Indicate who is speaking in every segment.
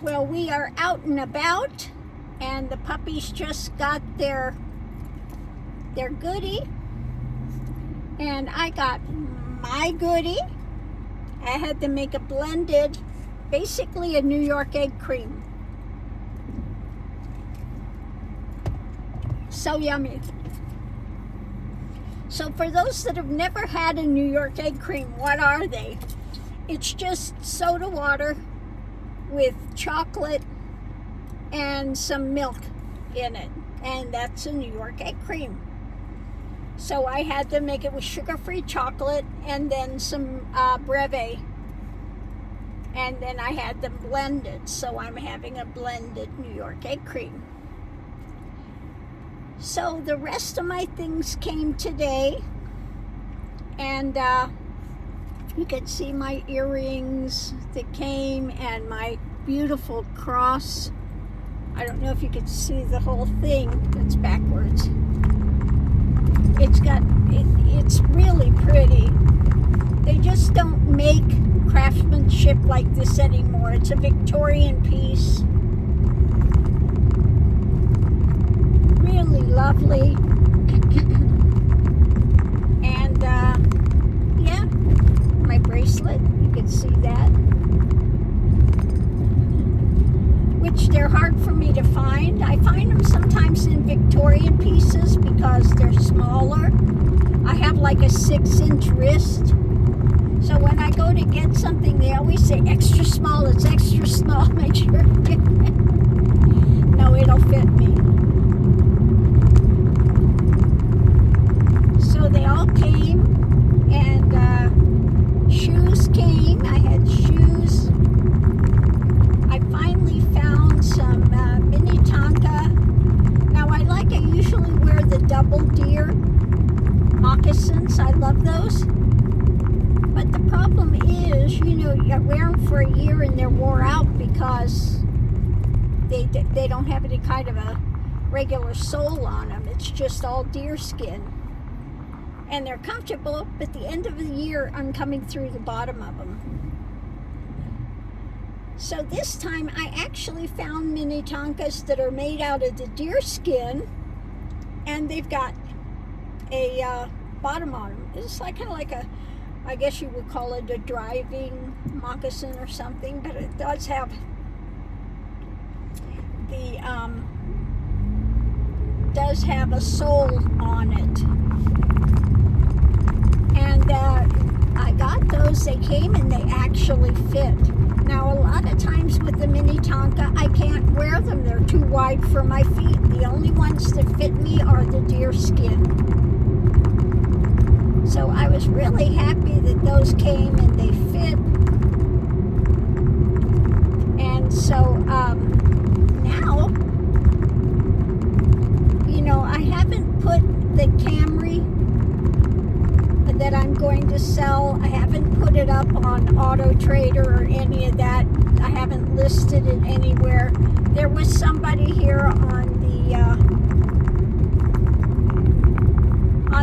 Speaker 1: Well, we are out and about, and the puppies just got their goodie, and I got my goodie. I had to make a blended, basically a New York egg cream. So yummy. So for those that have never had a New York egg cream, what are they? It's just soda water with chocolate and some milk in it, and that's a New York egg cream. So I had to make it with sugar-free chocolate and then some Breve, and then I had them blended. So I'm having a blended New York egg cream. So the rest of my things came today, and you can see my earrings that came and my beautiful cross. I don't know if you can see the whole thing. It's backwards. It's really pretty. They just don't make craftsmanship like this anymore. It's a Victorian piece. Really lovely. And yeah, my bracelet, you can see that. Which they're hard for me to find. I find them sometimes in Victorian pieces because they're smaller. I have like a 6-inch wrist. So when I go to get something, they always say extra small, it's extra small. Make sure. No, it'll fit me. So they all came, and shoes came. I had shoes. I finally found some mini Tonka. Now I usually wear the double deer moccasins. I love those. But the problem is, I wear them for a year and they're wore out because they don't have any kind of a regular sole on them. It's just all deer skin. And they're comfortable, but at the end of the year, I'm coming through the bottom of them. So this time, I actually found mini Tonkas that are made out of the deer skin, and they've got a bottom on them. It's kind of like I guess you would call it a driving moccasin or something, but it does have a sole on it. And I got those. They came and they actually fit. Now, a lot of times with the mini Tonka, I can't wear them. They're too wide for my feet. The only ones that fit me are the deer skin. So I was really happy that those came and they fit. And so now, I haven't put the Camry that I'm going to sell. I haven't put it up on Auto Trader or any of that. I haven't listed it anywhere. There was somebody here on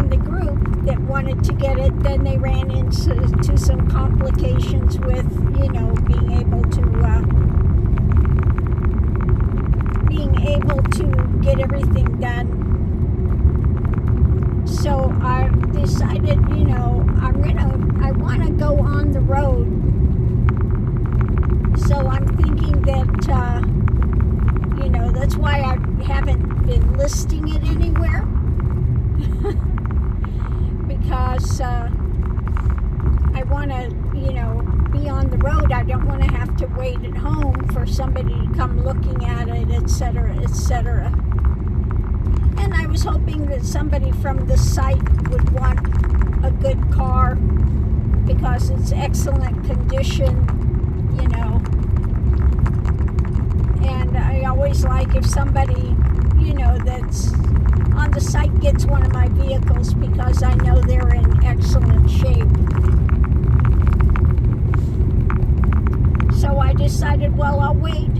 Speaker 1: the group that wanted to get it. Then they ran into some complications with, being able to get everything done. So I decided, I want to go on the road. So I'm thinking that, that's why I haven't been listing it anywhere. Because I want to, be on the road. I don't want to have to wait at home for somebody to come looking at it, etc., etc. And I was hoping that somebody from the site would want a good car because it's excellent condition, And I always like if somebody, that's on the site gets one of my vehicles because I know they're in excellent shape. So I decided, well, I'll wait.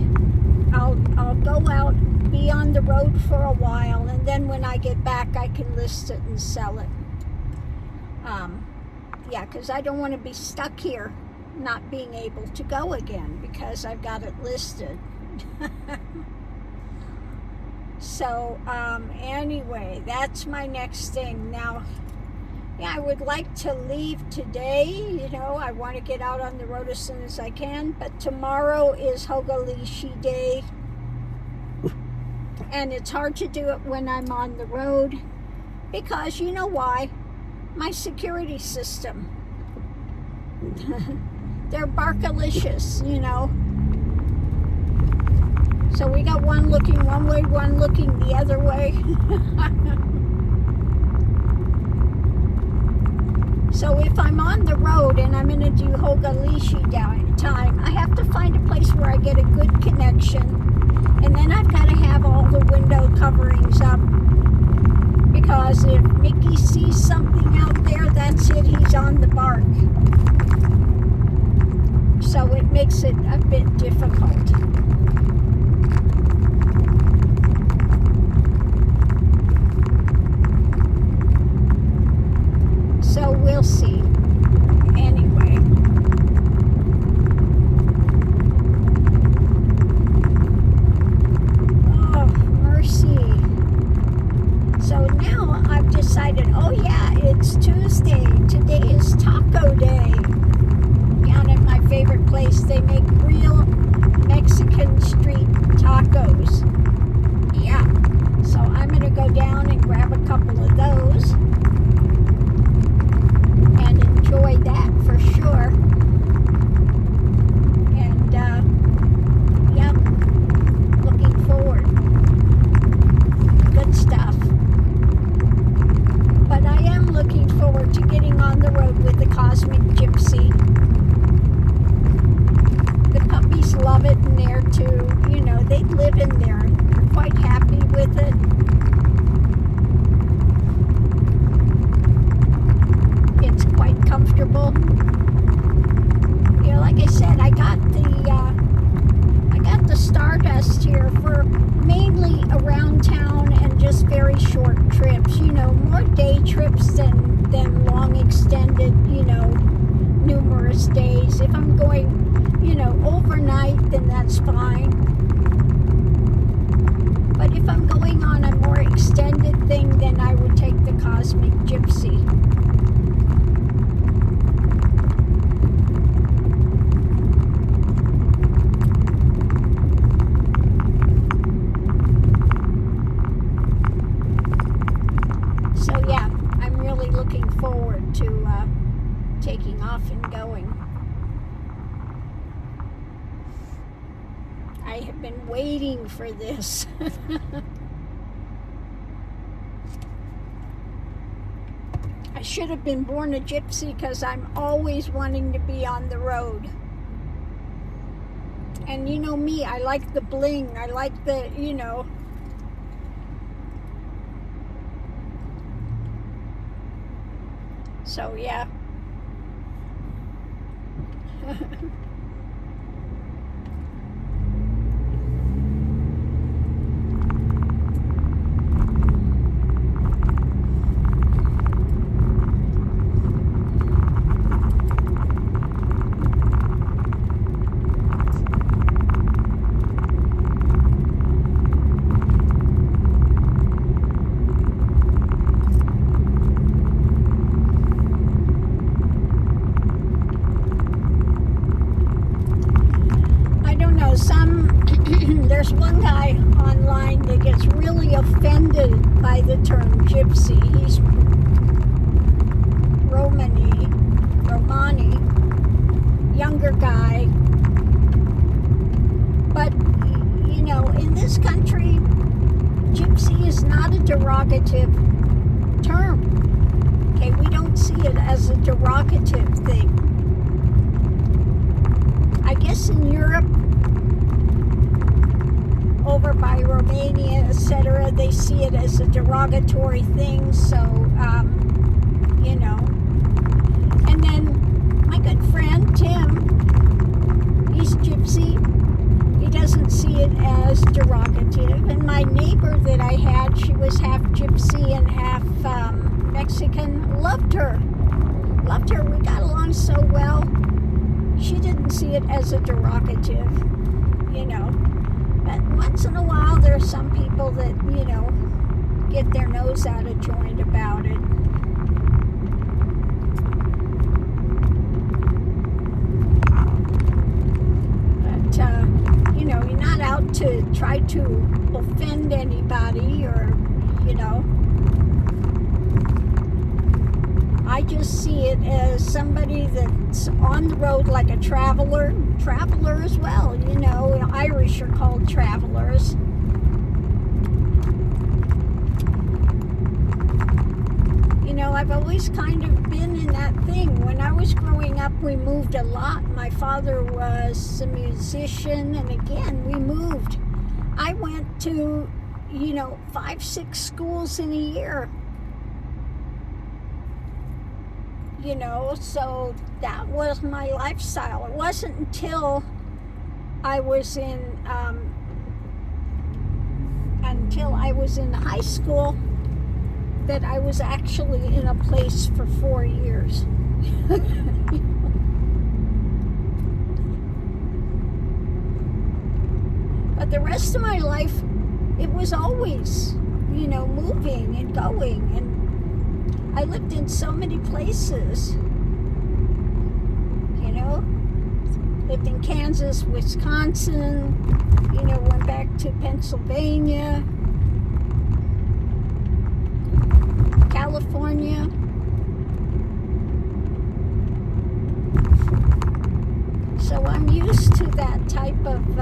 Speaker 1: I'll go out, be on the road for a while, and then when I get back, I can list it and sell it. Because I don't want to be stuck here not being able to go again because I've got it listed. So anyway, that's my next thing. Now, yeah, I would like to leave today. You know, I want to get out on the road as soon as I can, but tomorrow is Hogalishi Day, and it's hard to do it when I'm on the road because, you know why? My security system. They're barkalicious, you know. So we got one looking one way, one looking the other way. So if I'm on the road and I'm going to do Hogalishi time, I have to find a place where I get a good connection. And then I've got to have all the window coverings up. Because if Mickey sees something out there, that's it, he's on the bark. So it makes it a bit difficult. So we'll see. Anyway. Oh, mercy. So now I've decided, oh yeah, it's Tuesday. Today is Taco Day. Down at my favorite place, they make real Mexican street tacos. Yeah. So I'm going to go down and grab a couple of those. And enjoy that for sure. And, yep, looking forward. Good stuff. But I am looking forward to getting on the road with the Cosmic Gypsy. The puppies love it in there too. You know, they live in there. They're quite happy with it. It's quite comfortable. You know, like I said, I got the Stardust here for mainly around town and just very short trips. You know, more day trips than long extended, you know, numerous days. If I'm going, you know, overnight, then that's fine. But if I'm going on a more extended thing, then I would take the Cosmic Gypsy. So yeah, I'm really looking forward to taking off and going. I have been waiting for this. I should have been born a gypsy because I'm always wanting to be on the road. And you know me, I like the bling. I like the, you know. So yeah. There's one guy online that gets really offended by the term gypsy. He's Romani, younger guy. But, you know, in this country, gypsy is not a derogative term. Okay, we don't see it as a derogative thing. I guess in Europe, over by Romania, etc., they see it as a derogatory thing. So, you know. And then my good friend Tim, he's gypsy. He doesn't see it as derogative. And my neighbor that I had, she was half gypsy and half Mexican. Loved her. We got along so well. she didn't see it as a derogative, you know. But once in a while, there are some people that, you know, get their nose out of joint about it. But, you know, you're not out to try to offend anybody or, you know. I just see it as somebody that's on the road like a traveler as well. You know, Irish are called travelers. You know, I've always kind of been in that thing. When I was growing up, we moved a lot. My father was a musician, and again, we moved. I went to, you know, 5-6 schools in a year. You know, so that was my lifestyle. It wasn't until I was in high school that I was actually in a place for 4 years. But the rest of my life, it was always, you know, moving and going, and I lived in so many places, you know. Lived in Kansas, Wisconsin, you know, went back to Pennsylvania, California. So I'm used to that type of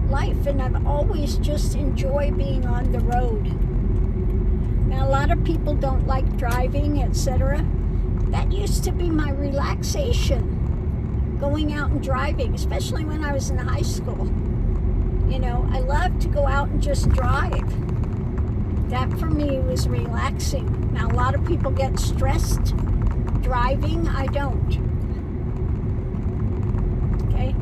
Speaker 1: life, and I've always just enjoyed being on the road. Now, a lot of people don't like driving, etc. That used to be my relaxation, going out and driving, especially when I was in high school. You know, I loved to go out and just drive. That for me was relaxing. Now, a lot of people get stressed driving. I don't. Okay?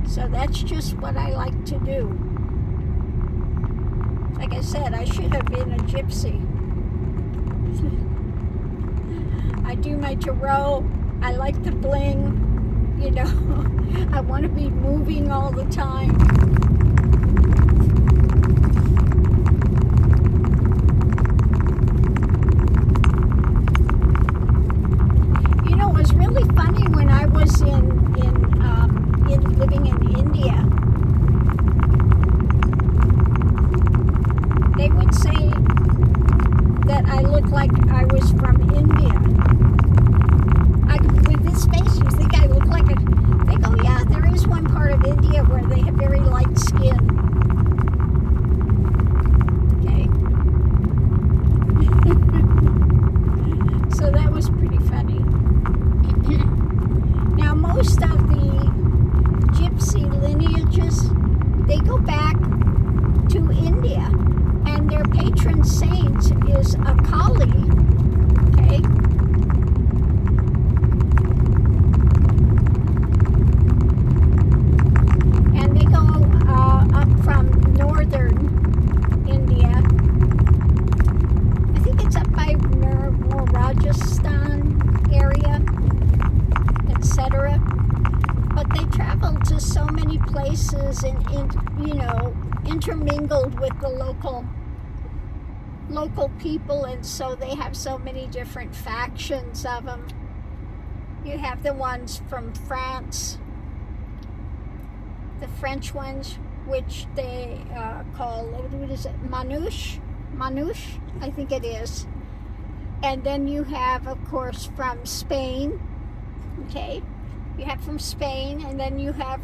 Speaker 1: So that's just what I like to do. Like I said, I should have been a gypsy. I do my tarot. I like to bling. You know, I want to be moving all the time. You know, it was really funny when I was living in India. They would say that I look like I was from India. With this face, you think I look like they go, yeah, there is one part of India where they have very light skin. Okay. So that was pretty funny. Now, most of the gypsy lineages, they go back to India, and their patron saint is a Kali. Okay. And they go up from northern India. I think it's up by more Rajasthan area, etc. But they travel to so many places and you know, intermingled with the local people, and so they have so many different factions of them. You have the ones from France, the French ones, which they call, what is it, Manouche, I think it is. And then you have, of course, from Spain, okay? You have from Spain, and then you have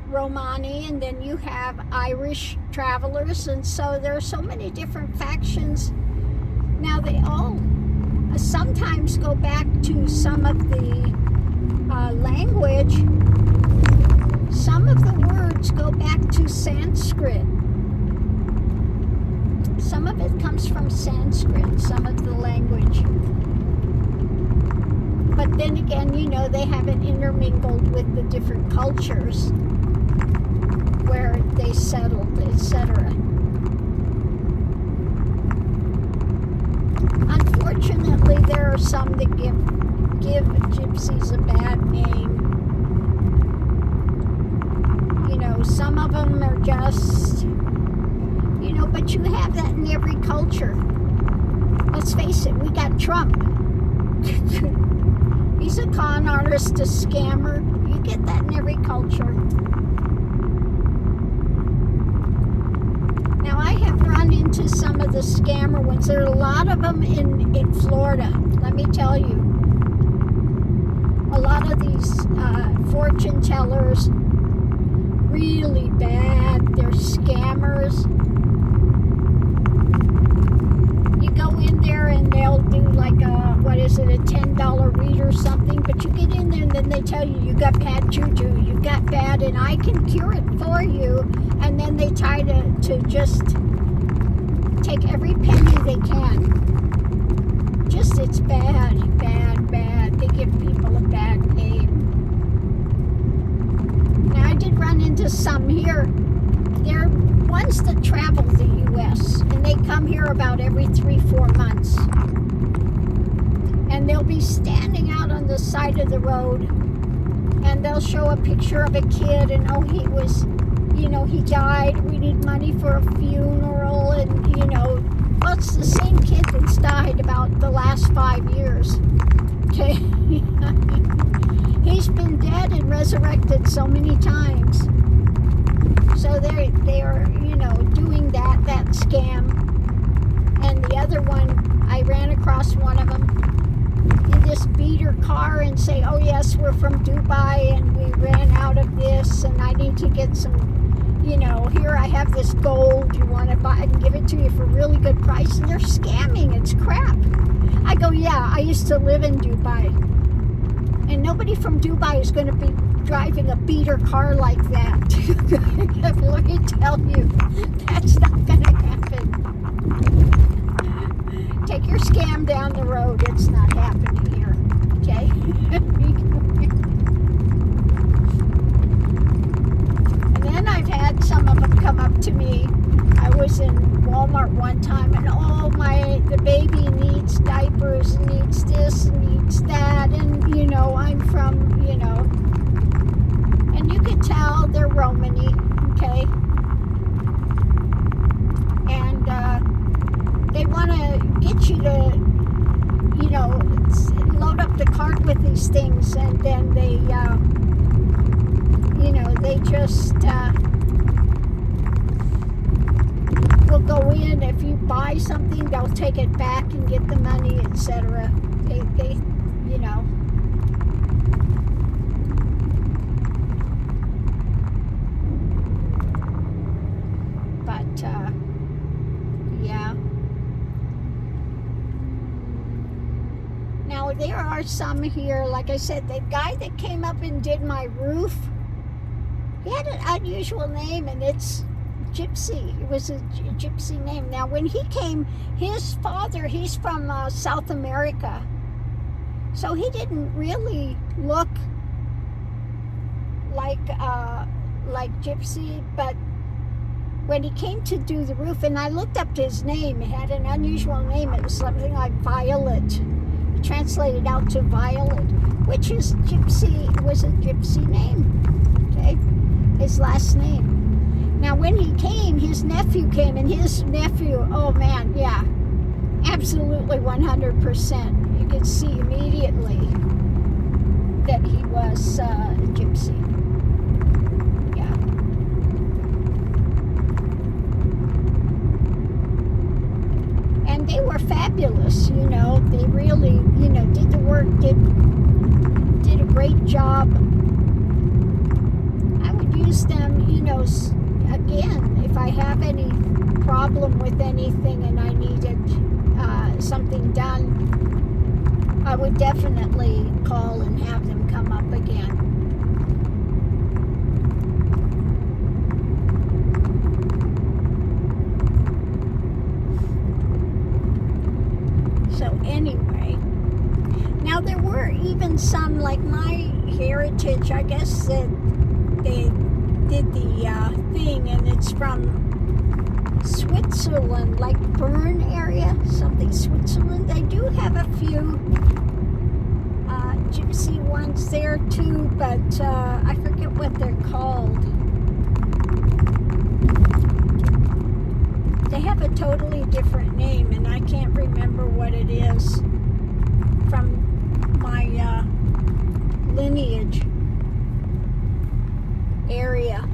Speaker 1: Romani, and then you have Irish travelers, and so there are so many different factions. Now they all sometimes go back to some of the language. Some of the words go back to Sanskrit. Some of it comes from Sanskrit, some of the language. But then again, you know, they have it intermingled with the different cultures where they settled, etc. obviously there are some that give gypsies a bad name. You know, some of them are just, you know, but you have that in every culture. Let's face it, we got Trump. He's a con artist, a scammer. You get that in every culture. Now, I have run into some of the scammer ones. There are a lot of them in Florida, let me tell you. A lot of these fortune tellers, really bad. They're scammers. You go in there and they'll do like a $10 read or something, but you get in there and then they tell you you got bad juju, you got bad, and I can cure it for you, and then they try to just take every penny they can. Just, it's bad. They give people a bad name. Now, I did run into some here. They're ones that travel the U.S., and they come here about every 3-4 months. And they'll be standing out on the side of the road, and they'll show a picture of a kid, and oh, he was, you know, he died, we need money for a funeral, and, you know, well, it's the same kid that's died about the last 5 years. Okay? He's been dead and resurrected so many times. So they are, you know, doing that scam. And the other one, I ran across one of them. You just beat her car and say, oh yes, we're from Dubai and we ran out of this and I need to get some, you know, here I have this gold, you want to buy, I can give it to you for a really good price. And they're scamming, it's crap. I go, yeah, I used to live in Dubai. And nobody from Dubai is going to be driving a beater car like that. Let me tell you, that's not going to happen. Take your scam down the road. It's not happening here. Okay? And then I've had some of them come up to me. I was in Walmart one time, and the baby needs diapers, needs this, needs that, and you know, I'm from, you know, and you can tell they're Romany, okay? And they want to get you to, you know, load up the cart with these things, and then they, you know, they just will go in. If you buy something, they'll take it back and get the money, etc. They, you know. But, yeah. Now, there are some here, like I said, the guy that came up and did my roof, he had an unusual name, and it's Gypsy. It was a gypsy name. Now, when he came, his father, he's from South America, so he didn't really look like Gypsy, but when he came to do the roof, and I looked up his name, it had an unusual name. It was something like Violet. Translated out to Violet, which is Gypsy, was a gypsy name, okay, his last name. Now, when he came, his nephew came, and his nephew, oh man, yeah, absolutely 100%. You could see immediately that he was a gypsy. Yeah. And they were fabulous, you know. They really, you know, did the work, did a great job. I would use them, you know, again, if I have any problem with anything and I needed something done, I would definitely call and have them come up again. So anyway, now there were even some, like my heritage, I guess that they did the thing, and it's from Switzerland, like Bern area, something Switzerland. They do have a few gypsy ones there too, but I forget what they're called. They have a totally different name, and I can't remember what it is from my lineage area.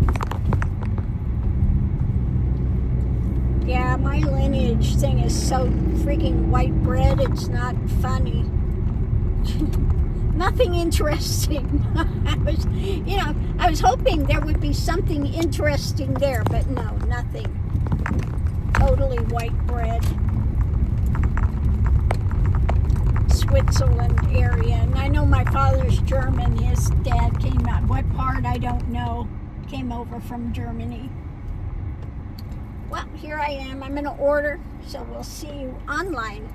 Speaker 1: Yeah, my lineage thing is so freaking white bread, it's not funny. Nothing interesting. I was hoping there would be something interesting there, but no, nothing. Totally white bread. Switzerland area. And I know my father's German. His dad came out. What part, I don't know. Came over from Germany. Well, here I am. I'm going to order, so we'll see you online.